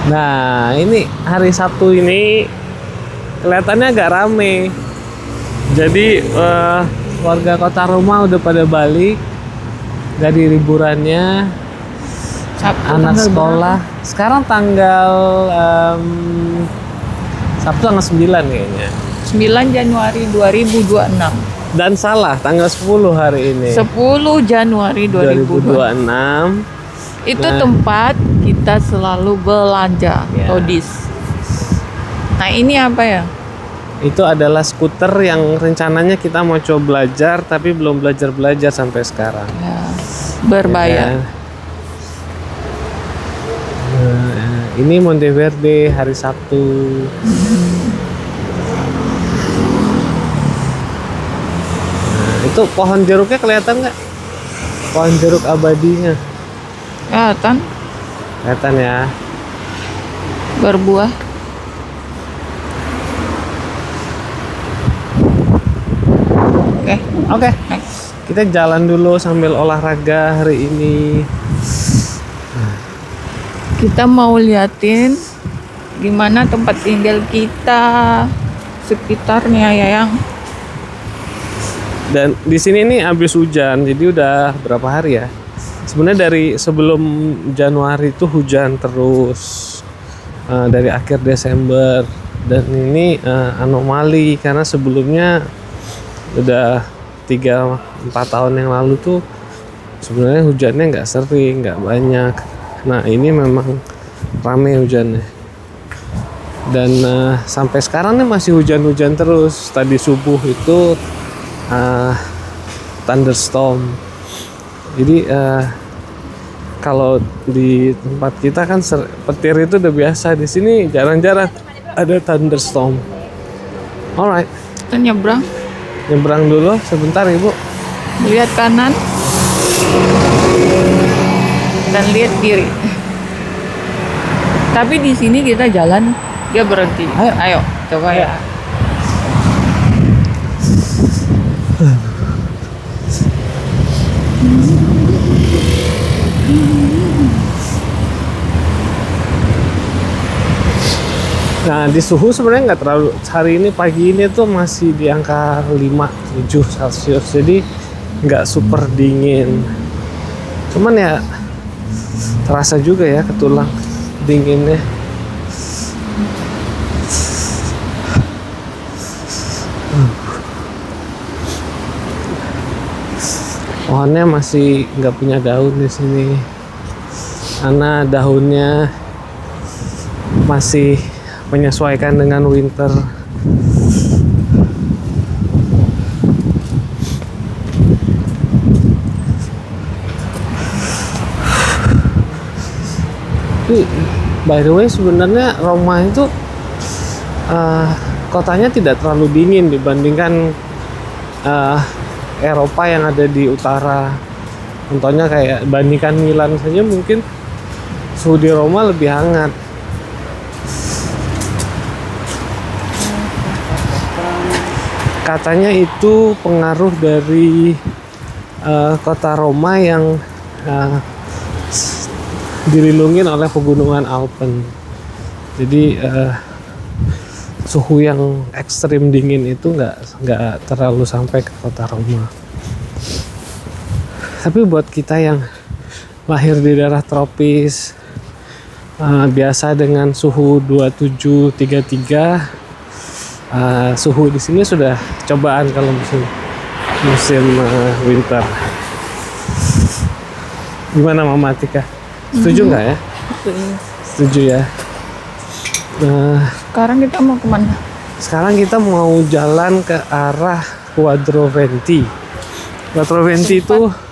Nah, ini hari Sabtu ini kelihatannya agak rame. Jadi warga Kota Roma udah pada balik dari liburannya, Sabtu anak tanggal sekolah. Sekarang tanggal Sabtu tanggal 9 kayaknya. 9 Januari 2026. Dan salah, tanggal 10 hari ini. 10 Januari 2026. 2026. Itu Nah. tempat kita selalu belanja, Ya. Todis. Nah, ini apa ya? Itu adalah skuter yang rencananya kita mau coba belajar, tapi belum belajar sampai sekarang. Ya, berbayar. Ya. Nah, ini Monteverde hari Sabtu. Nah, itu pohon jeruknya kelihatan nggak? Pohon jeruk abadinya. Kelihatan Kelihatan ya. berbuah. Oke, Oke, next. kita jalan dulu sambil olahraga hari ini. Kita mau liatin gimana tempat tinggal kita sekitarnya ya, yang Dan di sini nih habis hujan, jadi udah berapa hari ya? Sebenarnya dari sebelum Januari itu hujan terus, dari akhir Desember, dan ini anomali karena sebelumnya udah 3-4 tahun yang lalu tuh sebenarnya hujannya nggak sering, nggak banyak. Nah ini memang rame hujannya, dan sampai sekarang nih masih hujan-hujan terus. Tadi subuh itu thunderstorm. Jadi kalau di tempat kita kan petir itu udah biasa, di sini jarang-jarang ada thunderstorm. Alright, kita nyebrang, nyebrang dulu sebentar ibu. lihat kanan dan lihat kiri. Tapi di sini kita jalan, dia berhenti. Ayo, coba ya. Nah di suhu sebenarnya nggak terlalu, hari ini pagi ini tuh masih di angka 5-7 Celcius, jadi nggak super dingin. Cuman ya terasa juga ya ke tulang dinginnya. Pohonnya masih nggak punya daun di sini karena daunnya masih menyesuaikan dengan winter. By the way, sebenarnya Roma itu kotanya tidak terlalu dingin dibandingkan Eropa yang ada di utara. Contohnya kayak bandingkan Milan saja, mungkin suhu di Roma lebih hangat. Katanya itu pengaruh dari kota Roma yang dilindungi oleh pegunungan Alpen. Jadi suhu yang ekstrim dingin itu nggak terlalu sampai ke kota Roma. Tapi buat kita yang lahir di daerah tropis, biasa dengan suhu 27-33, suhu di sini sudah cobaan kalau musim winter. Gimana Mama Atika? Setuju nggak ya? Setuju ya. Sekarang kita mau kemana? Sekarang kita mau jalan ke arah Quadroventi. Quadroventi itu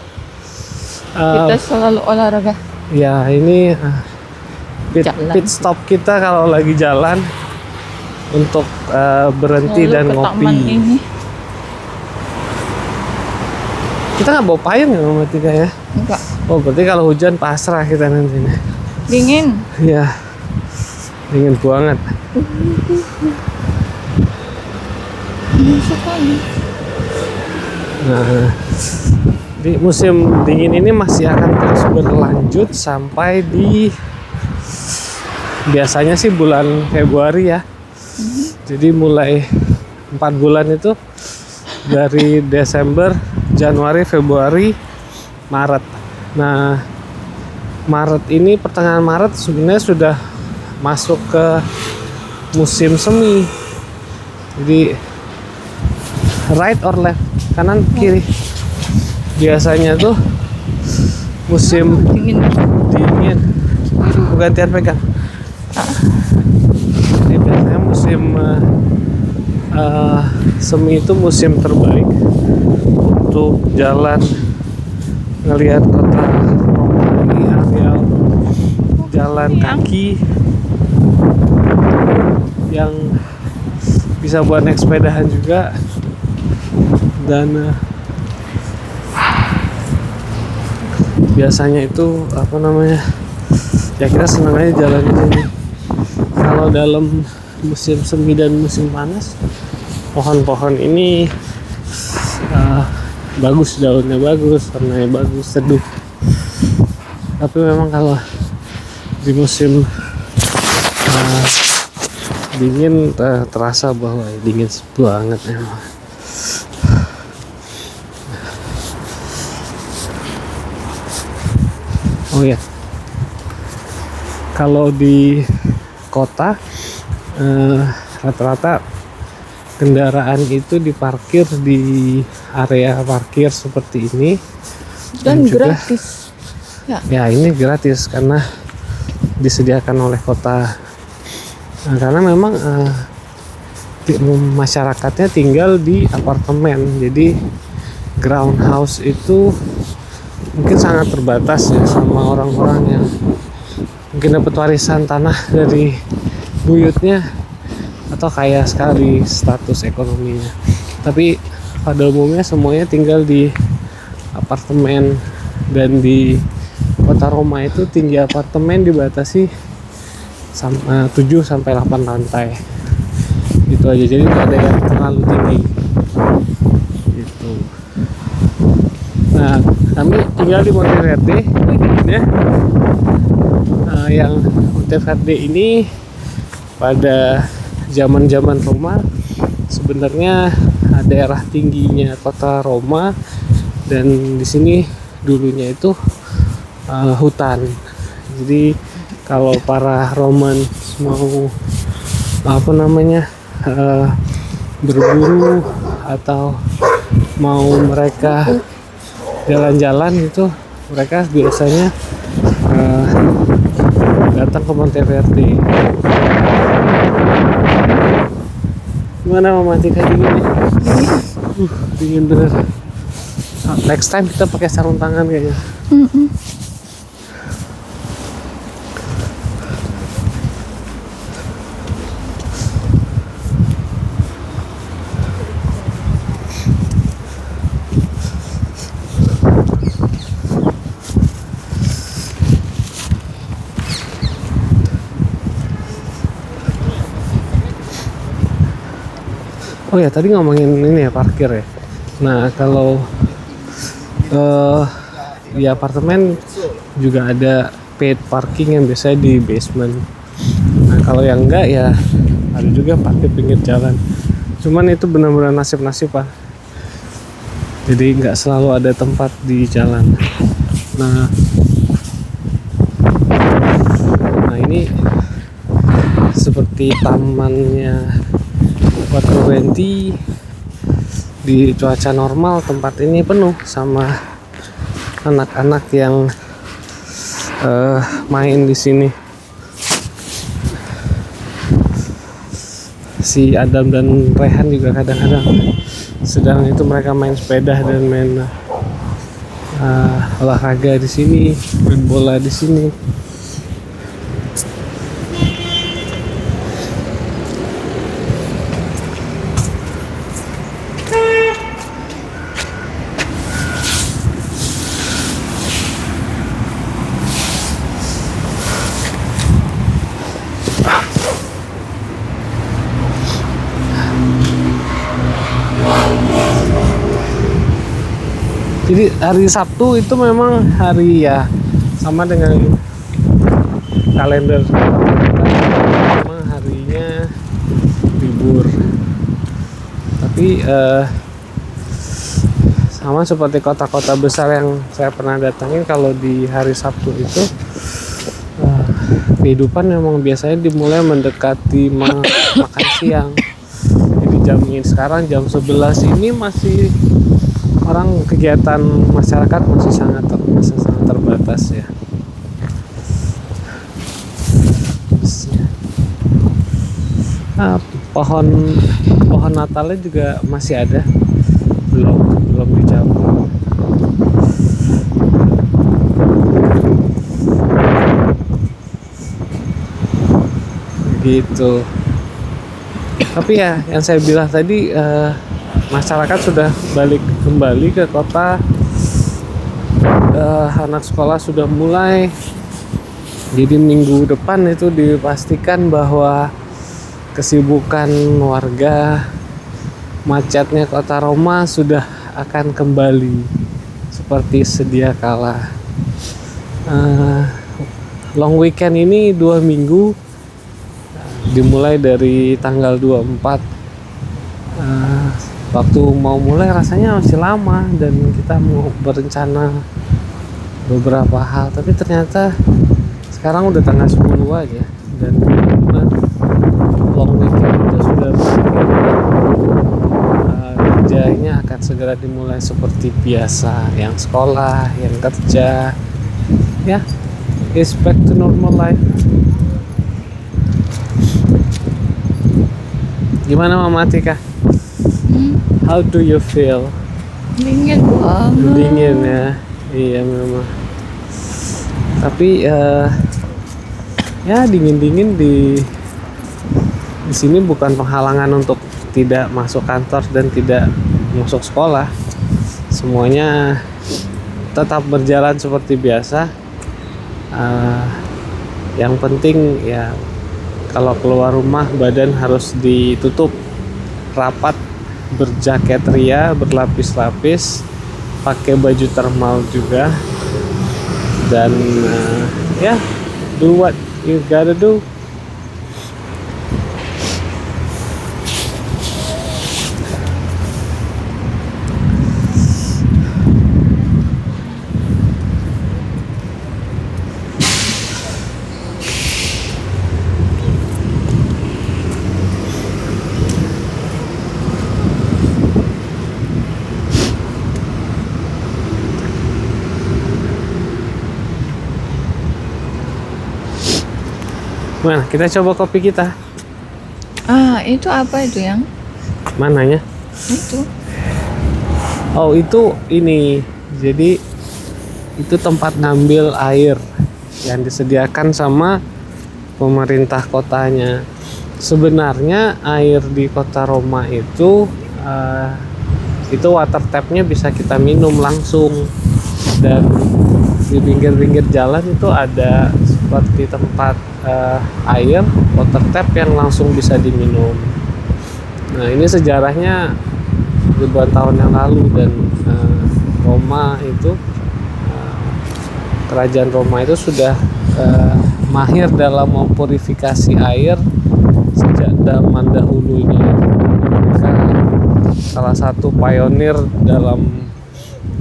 Kita selalu olahraga. ya ini Jalan. pit stop kita kalau lagi jalan untuk berhenti Selalu dan ke ngopi. taman ini. Kita nggak bawa payung ya Mama Tika ya? Enggak. Oh berarti kalau hujan pasrah kita nanti. Dingin. Ya, dingin banget. Dingin sekali. Nah, di musim dingin ini masih akan terus berlanjut sampai di biasanya sih bulan Februari ya. Jadi mulai 4 bulan itu dari Desember, Januari, Februari, Maret. Nah, Maret ini, pertengahan Maret sebenarnya sudah masuk ke musim semi. Jadi right or left, kanan kiri. Biasanya tuh musim dingin. Gantian pegang. Jadi biasanya musim semi itu musim terbaik untuk jalan ngelihat kota Roma ini, areal jalan kaki yang bisa buat naik sepedahan juga, dan biasanya itu apa namanya, ya kita senang aja jalan di sini. Kalau dalam musim semi dan musim panas, pohon-pohon ini bagus, daunnya bagus, warnanya bagus, seduh. Tapi memang kalau di musim dingin terasa bahwa dingin banget emang. Oh ya, kalau di kota rata-rata kendaraan itu diparkir di area parkir seperti ini, Dan juga, gratis. ya ini gratis karena disediakan oleh kota. Nah, karena memang masyarakatnya tinggal di apartemen, jadi ground house itu mungkin sangat terbatas ya sama orang-orang yang mungkin dapat warisan tanah dari buyutnya atau kaya sekali status ekonominya. Tapi pada umumnya semuanya tinggal di apartemen, dan di kota Roma itu tinggi apartemen dibatasi sama 7 sampai 8 lantai. Gitu aja. Jadi nggak ada yang terlalu tinggi. Gitu. Nah, kami tinggal di Monteverde ya. Yang Monteverde ini pada zaman-zaman Roma sebenarnya daerah tingginya kota Roma, dan di sini dulunya itu hutan. Jadi kalau para Roman mau apa namanya berburu atau mau mereka jalan-jalan itu, mereka biasanya datang ke Monteverde. Gimana memandikan dingin? Dingin bener. Next time kita pakai sarung tangan kayaknya. Oh ya, tadi ngomongin ini ya, parkir ya. Nah, kalau di apartemen juga ada paid parking yang biasanya di basement. Nah, kalau yang enggak ya ada juga parkir pinggir jalan. Cuman itu benar-benar nasib-nasib, Pak. Jadi nggak selalu ada tempat di jalan. Nah ini seperti tamannya Quattro Venti. Di cuaca normal tempat ini penuh sama anak-anak yang main di sini. Si Adam dan Rehan juga kadang-kadang sedang itu mereka main sepeda dan main olahraga di sini, main bola di sini. Jadi hari Sabtu itu memang hari ya sama dengan kalender memang harinya libur. Tapi sama seperti kota-kota besar yang saya pernah datangin, kalau di hari Sabtu itu kehidupan memang biasanya dimulai mendekati makan siang. Jadi sekarang jam 11 ini masih orang, kegiatan masyarakat masih sangat terbatas ya. Pohon Natalnya juga masih ada, belum dicabut. Gitu. Tapi ya yang saya bilang tadi, masyarakat sudah balik kembali ke kota, anak sekolah sudah mulai. Jadi minggu depan itu dipastikan bahwa kesibukan warga, macetnya kota Roma sudah akan kembali seperti sedia kala. Long weekend ini 2 minggu, dimulai dari tanggal 24. Waktu mau mulai rasanya masih lama dan kita mau berencana beberapa hal, tapi ternyata sekarang udah tanggal 10 aja dan long weekend itu sudah berakhir. Kerjanya akan segera dimulai seperti biasa, yang sekolah, yang kerja, ya, it's back to normal life. Gimana Mama Atika? How do you feel? Dingin banget. Dingin ya, iya memang. Tapi ya dingin di sini bukan penghalangan untuk tidak masuk kantor dan tidak masuk sekolah. Semuanya tetap berjalan seperti biasa. Yang penting ya, kalau keluar rumah badan harus ditutup rapat, berjaket ria, berlapis-lapis, pakai baju thermal juga, dan ya, do what you gotta do. Mana kita coba kopi kita? Itu apa itu yang? Mananya? Itu. Oh, itu ini. Jadi itu tempat ngambil air yang disediakan sama pemerintah kotanya. Sebenarnya air di kota Roma itu water tapnya bisa kita minum langsung, dan di pinggir-pinggir jalan itu ada seperti tempat air water tap yang langsung bisa diminum. Nah, ini sejarahnya ribuan tahun yang lalu, dan Roma itu kerajaan Roma itu sudah mahir dalam mempurifikasi air sejak zaman dahulunya. Mereka salah satu pionir dalam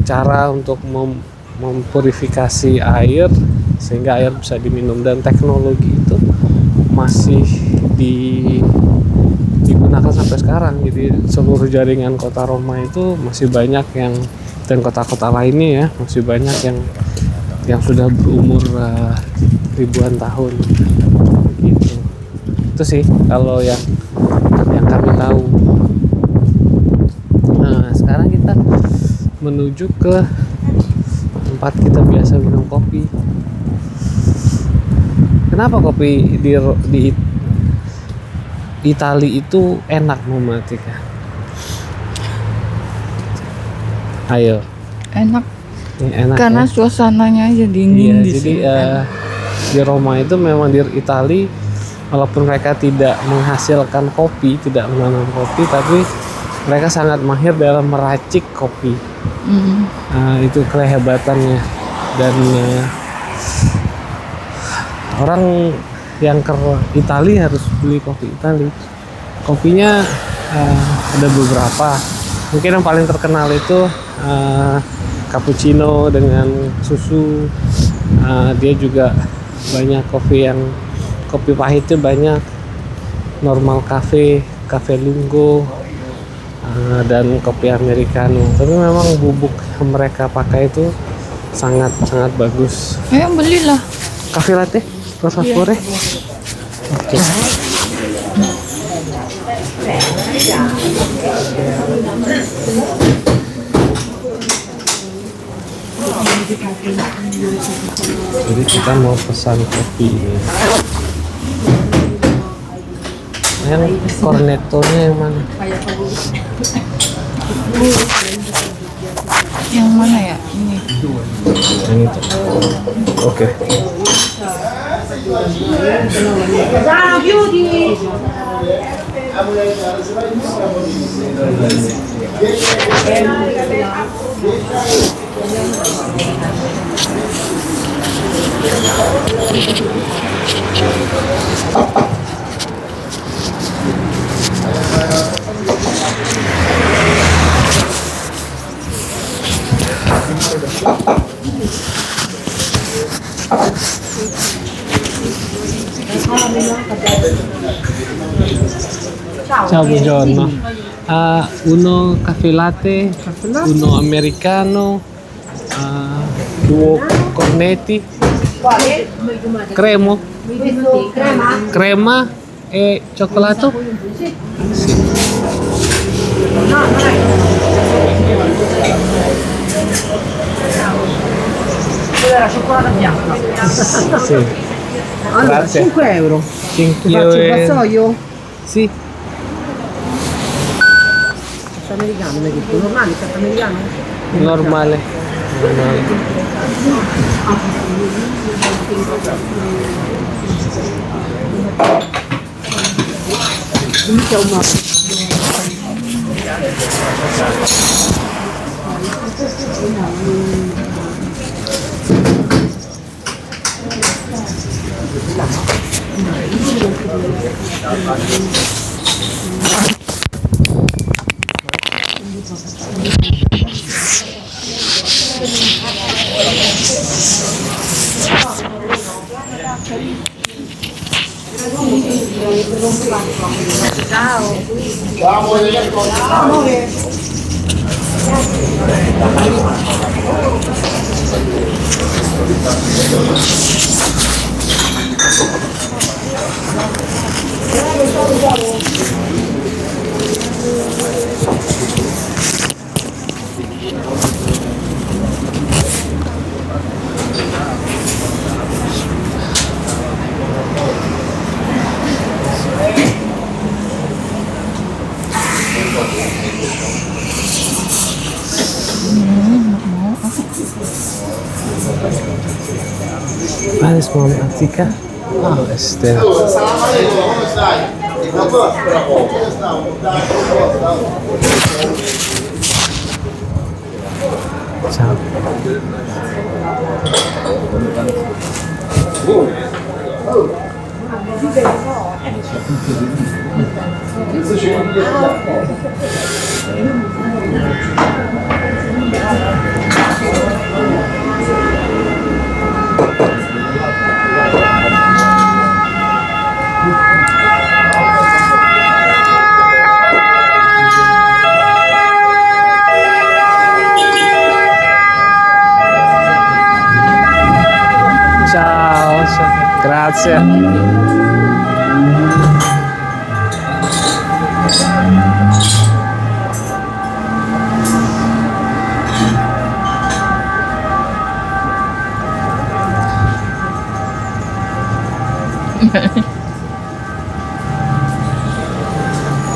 cara untuk mempurifikasi air sehingga air bisa diminum, dan teknologi itu masih digunakan sampai sekarang. Jadi seluruh jaringan kota Roma itu masih banyak yang, dan kota-kota lainnya ya, masih banyak yang sudah berumur ribuan tahun gitu. Itu sih kalau yang kami tahu. Nah, sekarang kita menuju ke tempat kita biasa minum kopi. Kenapa kopi di Itali itu enak, Mama Atika? Ayo. Enak. Enak karena ya? Suasananya aja dingin di jadi sini. di Roma itu memang, di Itali, walaupun mereka tidak menghasilkan kopi, tidak menanam kopi, tapi mereka sangat mahir dalam meracik kopi. Itu kehebatannya. Dan orang yang ke Italia harus beli kopi Italia. Kopinya ada beberapa. Mungkin yang paling terkenal itu cappuccino dengan susu. Dia juga banyak kopi pahitnya banyak. Normal cafe lungo, dan kopi americano. Tapi memang bubuk yang mereka pakai itu sangat bagus. Ayo belilah. Cafe latte, rasa fore. Oke. Jadi kita mau pesan kopi ini. Yang cornetto-nya yang mana? Yang mana ya? Ini. Yang itu. Oke. Ciao, buongiorno. Uno caffè latte, uno americano, due cornetti, crema, e cioccolato. Sì. La cioccolata bianca. Sì. Allora, Grazie. 5 euro. 5 Ti faccio il vassoio? Sì. Caffè americano, mi hai detto. Normale, caffè americano? Normale. Panis mau Atika? Oh, Esther. Ciao. Ciao, ciao. Grazie.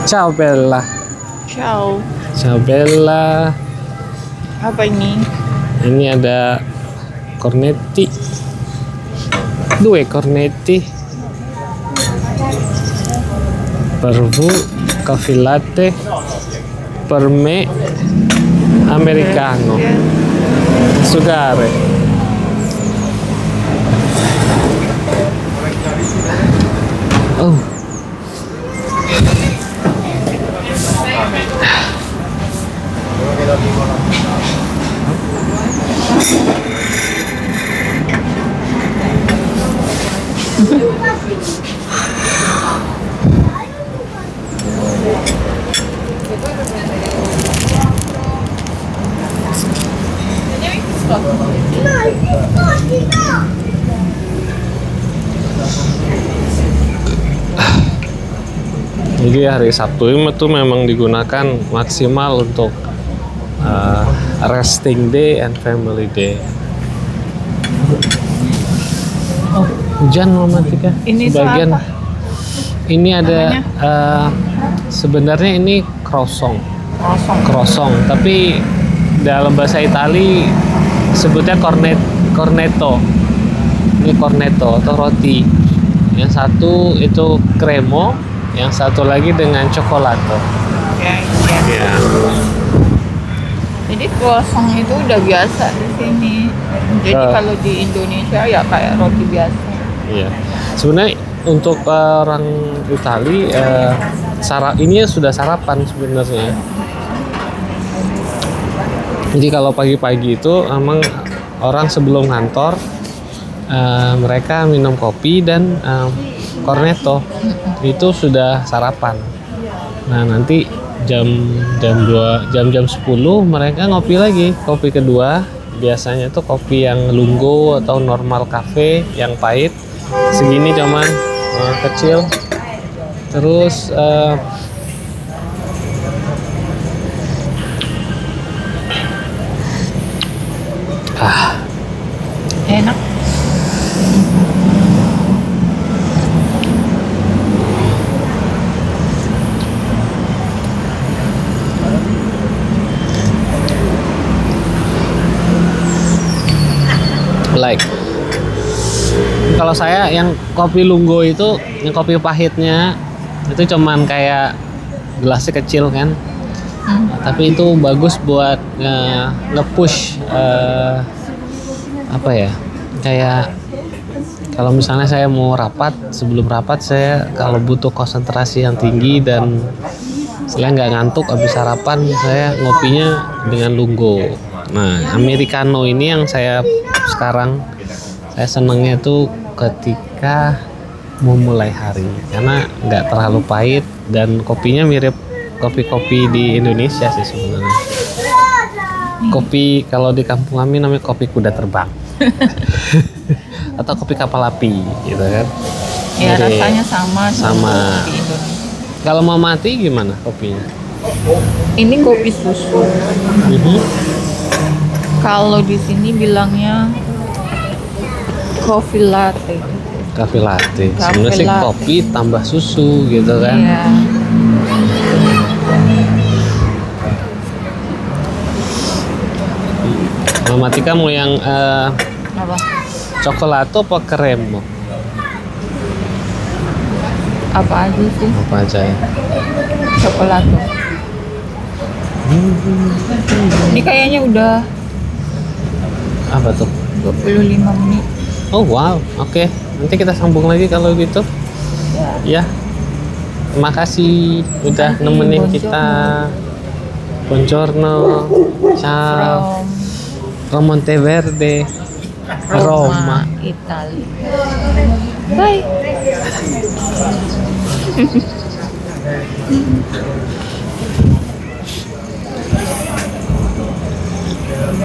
Ciao Bella. Ciao. Ciao Bella. Apa ini? Ini ada cornetti. 2 cornetti. Per vous, caffè latte. Per me, americano. Sugare. Oh. Jadi hari Sabtu ini tuh memang digunakan maksimal untuk resting day and family day. Oh, hujan romantika. Ini tuh Sebagian apa? ini ada sebenarnya ini croissant. Croissant, tapi dalam bahasa Itali sebutnya cornetto. Ini cornetto atau roti. Yang satu itu cremo, yang satu lagi dengan cioccolato. Ya. Ya. Jadi croissant itu udah biasa di sini. Jadi kalau di Indonesia ya kayak roti biasa. Iya. Sebenarnya untuk orang Itali ini sudah sarapan sebenarnya. Jadi kalau pagi-pagi itu emang orang sebelum kantor mereka minum kopi dan cornetto itu sudah sarapan. Nah nanti jam 10 mereka ngopi lagi, kopi kedua biasanya tuh kopi yang lungo atau normal cafe yang pahit segini cuman kecil. Terus Enak. like kalau saya yang kopi lungo itu yang kopi pahitnya itu cuman kayak gelasnya kecil kan, tapi itu bagus buat nge-push apa ya, kayak kalau misalnya saya mau rapat, sebelum rapat saya kalau butuh konsentrasi yang tinggi dan saya nggak ngantuk habis sarapan, saya ngopinya dengan lungo. Nah, americano ini yang saya sekarang saya senengnya tuh ketika mau mulai hari karena nggak terlalu pahit dan kopinya mirip kopi-kopi di Indonesia sih sebenarnya. Kopi kalau di kampung kami namanya kopi kuda terbang atau kopi kapal api gitu kan. Ya Jadi, rasanya sama di Indonesia. Kalau mau mati gimana kopinya? Ini kopi susu. Kalau di sini bilangnya coffee latte. Coffee latte. Coffee Sebenarnya sih latte. kopi tambah susu gitu kan. Iya. Mama Tika mau yang Apa? cokolato apa kremo? Apa aja sih? Apa aja ya? Coklat. Ini kayaknya udah Apa tuh? 25 menit. Oh wow, oke. Nanti kita sambung lagi kalau gitu. Ya. Terima kasih udah nemenin buongiorno. kita. Buongiorno. Ciao. From Monteverde, Roma. Italia. Bye.